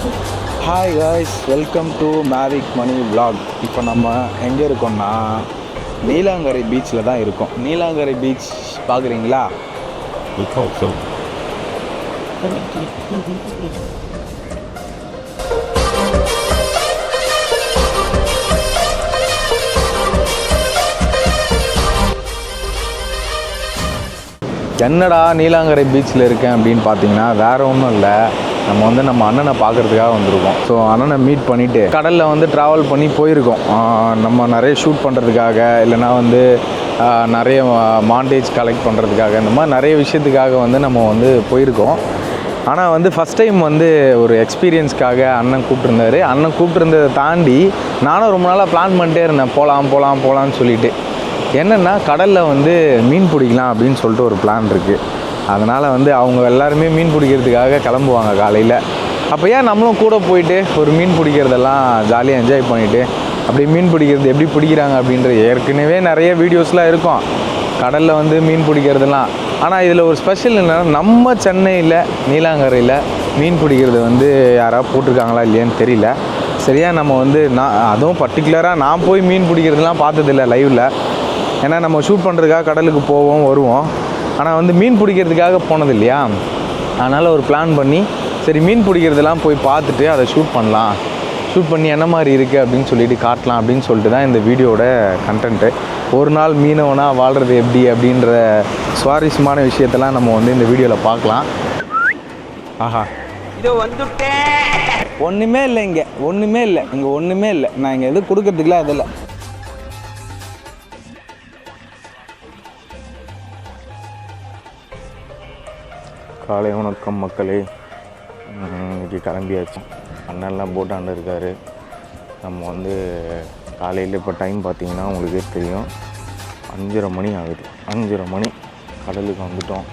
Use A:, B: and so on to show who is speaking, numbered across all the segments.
A: Hi guys, welcome to மேவிக் மணி vlog. இப்போ நம்ம எங்கே இருக்கோம்னா நீலாங்கரை பீச்சில் தான் இருக்கோம். நீலாங்கரை பீச் பார்க்குறீங்களா? என்னடா நீலாங்கரை பீச்சில் இருக்கேன் அப்படின்னு பார்த்தீங்கன்னா வேறு ஒன்றும் இல்லை, நம்ம அண்ணனை பார்க்குறதுக்காக வந்திருக்கோம். ஸோ அண்ணனை மீட் பண்ணிவிட்டு கடலில் ட்ராவல் பண்ணி போயிருக்கோம். நம்ம நிறைய ஷூட் பண்ணுறதுக்காக, இல்லைனா நிறைய மாண்டேஜ் கலெக்ட் பண்ணுறதுக்காக, இந்த மாதிரி நிறைய விஷயத்துக்காக நம்ம போயிருக்கோம். ஆனால் ஃபஸ்ட் டைம் ஒரு எக்ஸ்பீரியன்ஸ்க்காக அண்ணன் கூப்பிட்ருந்தாரு. அண்ணன் கூப்பிட்ருந்ததை தாண்டி நானும் ரொம்ப நாளாக பிளான் பண்ணிட்டே இருந்தேன், போகலான்னு சொல்லிட்டு. என்னென்னா கடலில் மீன் பிடிக்கலாம் அப்படின்னு சொல்லிட்டு ஒரு பிளான் இருக்குது. அதனால் அவங்க எல்லாருமே மீன் பிடிக்கிறதுக்காக கிளம்புவாங்க காலையில். அப்போ ஏன் நம்மளும் கூட போயிட்டு ஒரு மீன் பிடிக்கிறதெல்லாம் ஜாலியாக என்ஜாய் பண்ணிவிட்டு அப்படி மீன் பிடிக்கிறது எப்படி பிடிக்கிறாங்க அப்படின்ற ஏற்கனவே நிறைய வீடியோஸ்லாம் இருக்கும் கடலில் மீன் பிடிக்கிறதுலாம். ஆனால் இதில் ஒரு ஸ்பெஷல் என்னென்னா, நம்ம சென்னையில் நீலாங்கரையில் மீன் பிடிக்கிறது யாராவது போட்டிருக்காங்களா இல்லையான்னு தெரியல. சரியாக நம்ம நான் அதுவும் பர்டிகுலராக நான் போய் மீன் பிடிக்கிறதுலாம் பார்த்ததில்ல லைவில். ஏன்னா நம்ம ஷூட் பண்ணுறதுக்காக கடலுக்கு போவோம் வருவோம். ஆனால் மீன் பிடிக்கிறதுக்காக போனது இல்லையா. அதனால் ஒரு பிளான் பண்ணி சரி மீன் பிடிக்கிறதெல்லாம் போய் பார்த்துட்டு அதை ஷூட் பண்ணி என்ன மாதிரி இருக்குது அப்படின்னு சொல்லிட்டு காட்டலாம் அப்படின்னு சொல்லிட்டு தான் இந்த வீடியோட கண்டென்ட்டு. ஒரு நாள் மீனவனாக வாழ்கிறது எப்படி அப்படின்ற சுவாரஸ்யமான விஷயத்தெல்லாம் நம்ம இந்த வீடியோவில் பார்க்கலாம். ஆஹா,
B: இது வந்துட்டேன்.
A: ஒன்றுமே இல்லை இங்கே ஒன்றுமே இல்லை. நான் இங்கே எதுவும் கொடுக்கறதுக்குலாம் அதில்லை. காலை வணக்கம் மக்களே. இன்றைக்கி கிளம்பியாச்சு. அண்ணன்லாம் போட்டாண்டு இருக்கார். நம்ம காலையில் இப்போ டைம் பார்த்திங்கன்னா உங்களுக்கே தெரியும், 5:30 மணி ஆகுது. 5:30 மணி கடலுக்கு வந்துட்டோம்.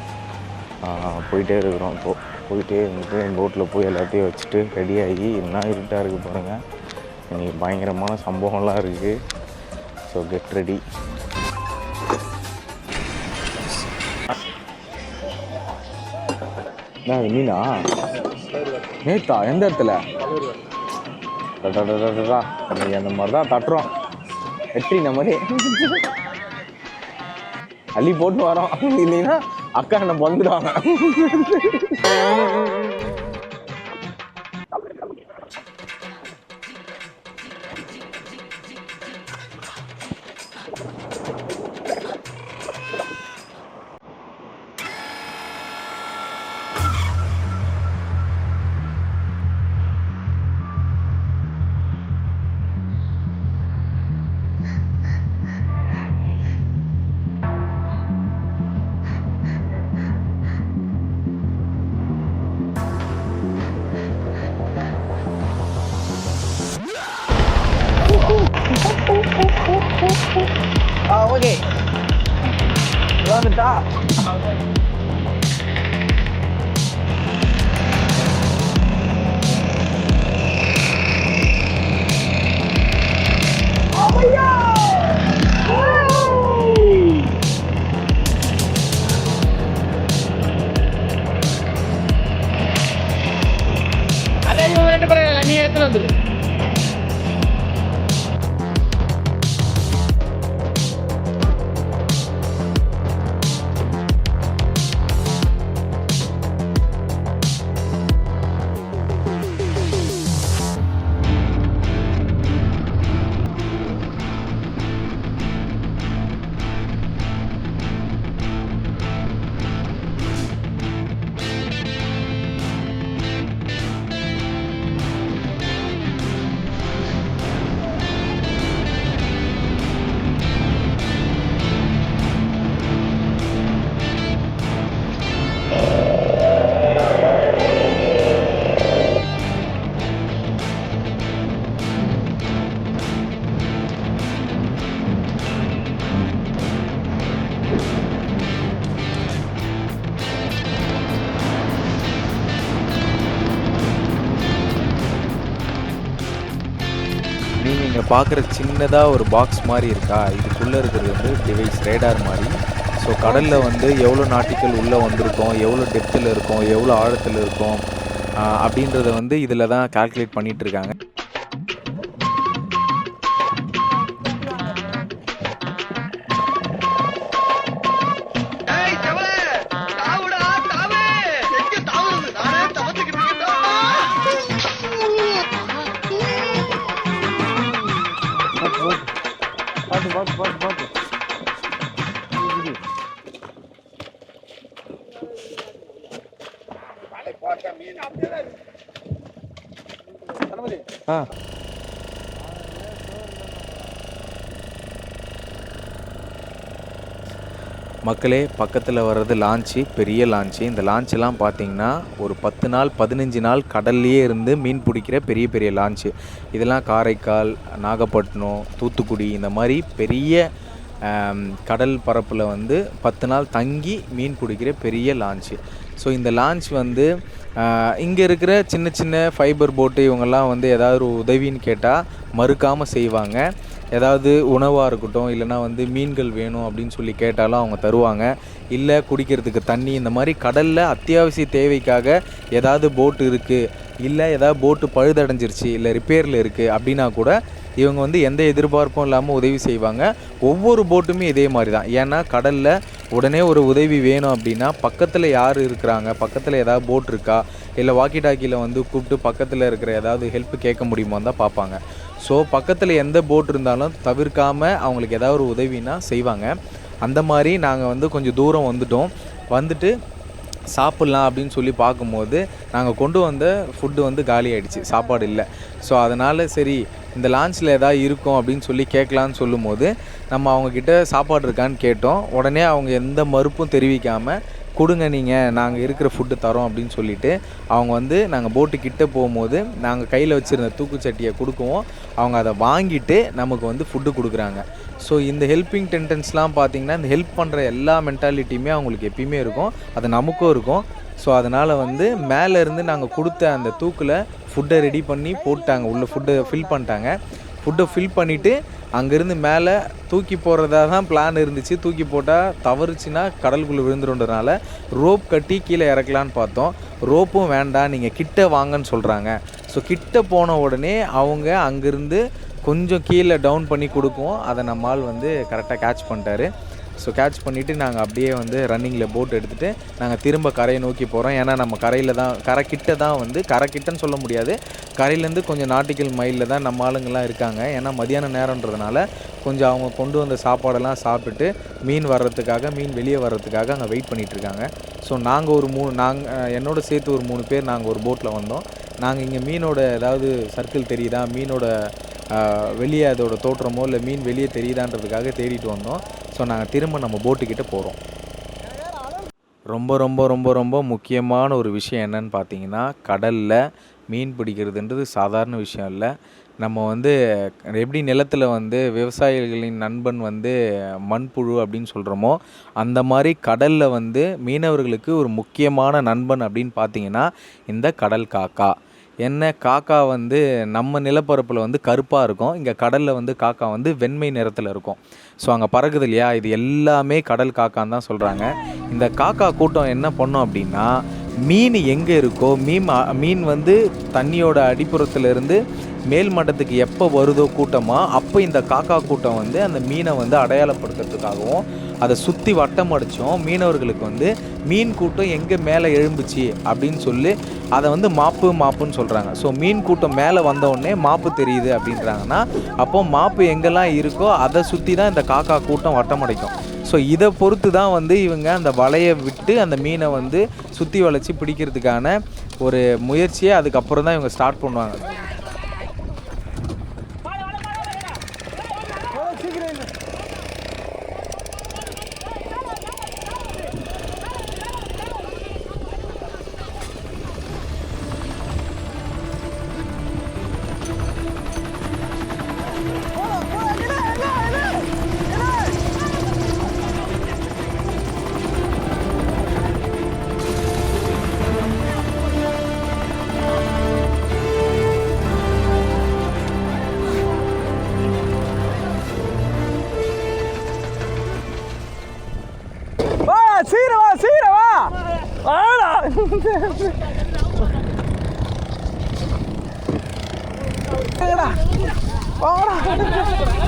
A: போயிட்டே இருக்கிறோம். போயிட்டே போட்டில் போய் எல்லாத்தையும் வச்சுட்டு ரெடியாகி என்ன இருட்டாக இருக்குது பாருங்கள். இன்றைக்கி பயங்கரமான சம்பவம்லாம் இருக்குது. So get ready. என்ன மீனா? நேத்தா? எந்த இடத்துல? இன்னைக்கு அந்த மாதிரி தான் தட்டுறோம். வெற்றி நம்ம அள்ளி போட்டு வரோம். இல்லைன்னா அக்கா என்ன வந்துடுவாங்க. ஓகே, வந்துட்டா.
B: அதே ரெண்டு பேரும் நீ எடுத்துட்டு வந்துரு.
A: நீங்கள் பார்க்குற சின்னதாக ஒரு பாக்ஸ் மாதிரி இருக்கா, இதுக்குள்ளே இருக்கிறது டிவைஸ் ரேடார் மாதிரி. ஸோ கடலில் எவ்வளோ நாட்டிக்கல் உள்ளே வந்திருக்கோம், எவ்வளோ டெப்த்தில் இருக்கும், எவ்வளோ ஆழத்தில் இருக்கும், அப்படின்றத வந்து இதில் தான் கால்குலேட் பண்ணிகிட்ருக்காங்க. மக்களே, பக்கத்தில் வர்றது லான்ச்சு, பெரிய லான்ச்சு. இந்த லான்ச்செல்லாம் பார்த்திங்கன்னா ஒரு 10 நாள் 15 நாள் கடல்லையே இருந்து மீன் பிடிக்கிற பெரிய பெரிய லான்ச்சு. இதெல்லாம் காரைக்கால், நாகப்பட்டினம், தூத்துக்குடி இந்த மாதிரி பெரிய கடல் பரப்பில் வந்து 10 நாள் தங்கி மீன் பிடிக்கிற பெரிய லான்ச்சு. ஸோ இந்த லான்ச் வந்து இங்கே இருக்கிற சின்ன சின்ன ஃபைபர் போட்டு இவங்கெல்லாம் வந்து ஏதாவது ஒரு உதவின்னு கேட்டால் மறுக்காமல் செய்வாங்க. ஏதாவது உணவாக இருக்கட்டும், இல்லைனா வந்து மீன்கள் வேணும் அப்படின்னு சொல்லி கேட்டாலும் அவங்க தருவாங்க. இல்லை குடிக்கிறதுக்கு தண்ணி, இந்த மாதிரி கடலில் அத்தியாவசிய தேவைக்காக ஏதாவது போட்டு இருக்குது, இல்லை ஏதாவது போட்டு பழுதடைஞ்சிருச்சு, இல்லை ரிப்பேரில் இருக்குது அப்படின்னா கூட இவங்க வந்து எந்த எதிர்பார்ப்பும் இல்லாமல் உதவி செய்வாங்க. ஒவ்வொரு போட்டுமே இதே மாதிரி தான். ஏன்னா கடலில் உடனே ஒரு உதவி வேணும் அப்படின்னா பக்கத்தில் யார் இருக்கிறாங்க, பக்கத்தில் ஏதாவது போட் இருக்கா, இல்லை வாக்கி டாக்கியில் வந்து கூப்பிட்டு பக்கத்தில் இருக்கிற ஏதாவது ஹெல்ப் கேட்க முடியுமான்னு தான் பார்ப்பாங்க. ஸோ பக்கத்தில் எந்த போட் இருந்தாலும் தவிர்க்காமல் அவங்களுக்கு ஏதாவது ஒரு உதவினா செய்வாங்க. அந்த மாதிரி நாங்கள் வந்து கொஞ்சம் தூரம் வந்துட்டு சாப்பிட்லாம் அப்படின்னு சொல்லி பார்க்கும்போது நாங்கள் கொண்டு வந்த ஃபுட்டு வந்து காலி ஆகிடுச்சு, சாப்பாடு இல்லை. ஸோ அதனால் சரி இந்த லான்ச்சில் எதாவது இருக்கும் அப்படின்னு சொல்லி கேட்கலான்னு சொல்லும்போது நம்ம அவங்கக்கிட்ட சாப்பாடு இருக்கான்னு கேட்டோம். உடனே அவங்க எந்த மறுப்பும் தெரிவிக்காமல் கொடுங்க, நீங்கள் நாங்கள் இருக்கிற ஃபுட்டு தரோம் அப்படின்னு சொல்லிவிட்டு அவங்க வந்து நாங்கள் போட்டுக்கிட்ட போகும்போது நாங்கள் கையில் வச்சுருந்த தூக்குச்சட்டியை கொடுக்குவோம். அவங்க அதை வாங்கிட்டு நமக்கு வந்து ஃபுட்டு கொடுக்குறாங்க. ஸோ இந்த ஹெல்பிங் டெண்டன்ஸ்லாம் பார்த்திங்கன்னா இந்த ஹெல்ப் பண்ணுற எல்லா மென்டாலிட்டியுமே அவங்களுக்கு எப்பயுமே இருக்கும், அது நமக்கும் இருக்கும். ஸோ அதனால் வந்து மேலேருந்து நாங்கள் கொடுத்த அந்த தூக்கில் ஃபுட்டை ரெடி பண்ணி போட்டாங்க, உள்ளே ஃபுட்டை ஃபில் பண்ணிட்டாங்க. ஃபுட்டை ஃபில் பண்ணிவிட்டு அங்கேருந்து மேலே தூக்கி போடுறதா தான் பிளான் இருந்துச்சு. தூக்கி போட்டால் தவறுச்சுன்னா கடலுக்குள்ளே விழுந்துருன்றதுனால ரோப் கட்டி கீழே இறக்கலான்னு பார்த்தோம். ரோப்பும் வேண்டாம், நீங்கள் கிட்ட வாங்கன்னு சொல்கிறாங்க. ஸோ கிட்ட போன உடனே அவங்க அங்கேருந்து கொஞ்சம் கீழே டவுன் பண்ணி கொடுக்குவோம். அதை நம்மால் வந்து கரெக்டாக கேட்ச் பண்ணிட்டாரு. ஸோ கேட்ச் பண்ணிவிட்டு நாங்கள் அப்படியே வந்து ரன்னிங்கில் போட் எடுத்துகிட்டு நாங்கள் திரும்ப கரையை நோக்கி போகிறோம். ஏன்னா நம்ம கரை கிட்ட தான் வந்து கரை கிட்டன்னு சொல்ல முடியாது, கரையிலேருந்து கொஞ்சம் நாட்டிக்கல் மைலில் தான் நம்ம ஆளுங்கள்லாம் இருக்காங்க. ஏன்னா மதியான நேரன்றதுனால கொஞ்சம் அவங்க கொண்டு வந்த சாப்பாடெல்லாம் சாப்பிட்டுட்டு மீன் வெளியே வர்றதுக்காக அங்கே வெயிட் பண்ணிகிட்ருக்காங்க. ஸோ நாங்கள் என்னோட சேர்த்து ஒரு 3 பேர் நாங்கள் ஒரு போட்டில் வந்தோம். நாங்கள் இங்கே மீனோட ஏதாவது சர்க்கிள் தெரியுதா, மீனோட வெளியே அதோட தோற்றமோ இல்லை மீன் வெளியே தெரியுதான்றதுக்காக தேடிட்டு வந்தோம். ஸோ நாங்கள் திரும்ப நம்ம போட்டுக்கிட்ட போகிறோம். ரொம்ப ரொம்ப ரொம்ப ரொம்ப முக்கியமான ஒரு விஷயம் என்னன்னு பார்த்தீங்கன்னா, கடலில் மீன் பிடிக்கிறதுன்றது சாதாரண விஷயம் இல்லை. நம்ம வந்து எப்படி நிலத்தில் வந்து விவசாயிகளின் நண்பன் வந்து மண்புழு அப்படின்னு சொல்கிறோமோ, அந்த மாதிரி கடலில் வந்து மீனவர்களுக்கு ஒரு முக்கியமான நண்பன் அப்படின்னு பார்த்தீங்கன்னா இந்த கடல் காக்கா. காக்கா வந்து நம்ம நிலப்பரப்பில் வந்து கருப்பாக இருக்கும், இங்கே கடலில் வந்து காக்கா வந்து வெண்மை நிறத்தில் இருக்கும். ஸோ அங்கே பறக்குது இல்லையா, இது எல்லாமே கடல் காக்கான்னு தான் சொல்கிறாங்க. இந்த காக்கா கூட்டம் என்ன பண்ணோம் அப்படின்னா, மீன் எங்கே இருக்கோ மீன் வந்து தண்ணியோட அடிப்புறத்துலேருந்து மேல் மட்டத்துக்கு எப்போ வருதோ கூட்டமாக, அப்போ இந்த காக்கா கூட்டம் வந்து அந்த மீனை வந்து அடையாளப்படுத்துறதுக்காகவும் அதை சுற்றி வட்டம் அடித்தோம் மீனவர்களுக்கு வந்து மீன் கூட்டம் எங்கே மேலே எழும்புச்சு அப்படின்னு சொல்லி அதை வந்து மாப்புன்னு சொல்கிறாங்க. ஸோ மீன் கூட்டம் மேலே வந்தவுடனே மாப்பு தெரியுது அப்படின்றாங்கன்னா, அப்போ மாப்பு எங்கெல்லாம் இருக்கோ அதை சுற்றி தான் இந்த காக்கா கூட்டம் வட்டம் அடைக்கும். ஸோ இதை பொறுத்து தான் வந்து இவங்க அந்த வலையை விட்டு அந்த மீனை வந்து சுற்றி வளைச்சி பிடிக்கிறதுக்கான ஒரு முயற்சியை அதுக்கப்புறம் தான் இவங்க ஸ்டார்ட் பண்ணுவாங்க.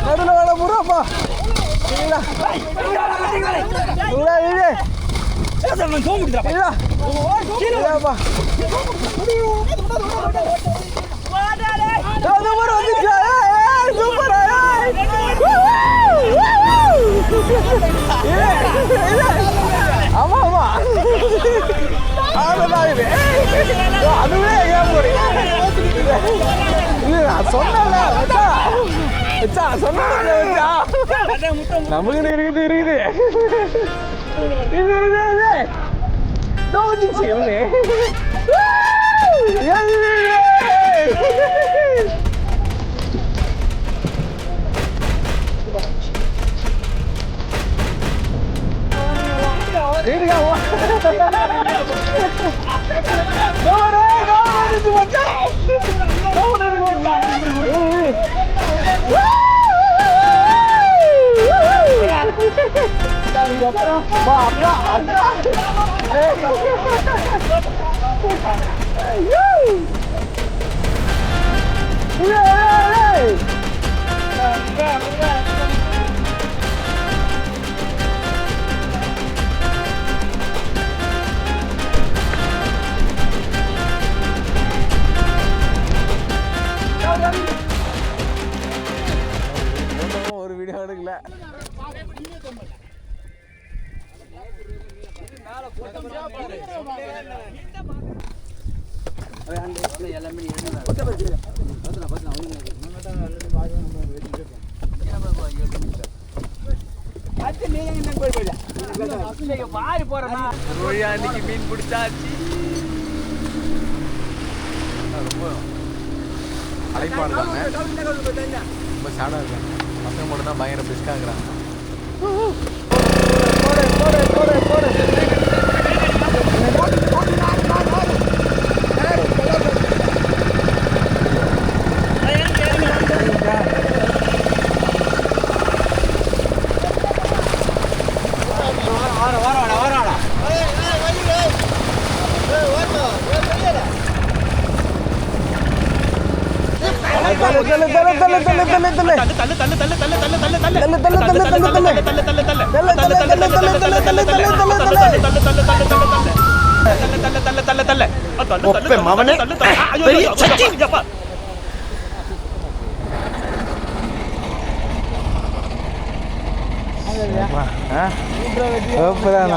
A: நடுவில் வேலை பூராப்பா ஆமா ஆமா அதுவே சொன்ன நமக்கு இருக்குது ஒரு வீடியோ எடுக்கல மீன் பிடிச்சாச்சு ரொம்ப அழைப்பா இருக்காங்க ரொம்ப சேடாக இருக்காங்க பசங்க மட்டும் தான் பயங்கர பிஸ்காகிறாங்க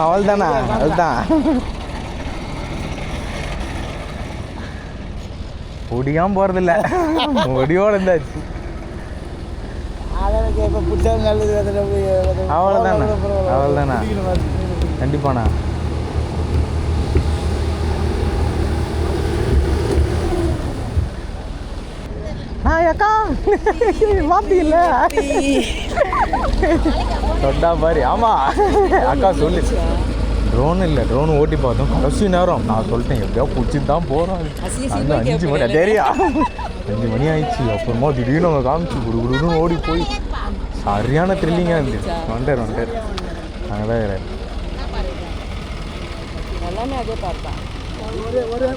A: அவள்தானா அவள்தான் ஒடியாம போறதில்ல ஒடியோட இருந்தாச்சு அவ்வளோதானா அவ்வளோதானா கண்டிப்பாண்ணா அக்கா மாத்தி இல்ல தொட்டா பாரு ஆமா அக்கா சொல்லு ட்ரோன் இல்லை ட்ரோன் ஓட்டி பார்த்தோம் கடைசி நேரம் நான் சொல்லிட்டேன் எப்படியோ பிடிச்சிட்டு தான் போகிறோம் அந்த 5 மணி தெரியா 5 மணி ஆயிடுச்சு அப்புறமா திடீர்னு அவங்க காமிச்சு குடுன்னு ஓடி போய் சரியான த்ரில்லிங்காக இருந்துச்சு வந்துட்டார் அங்கே தான்
C: எல்லாமே அதே பார்த்தா ஒரு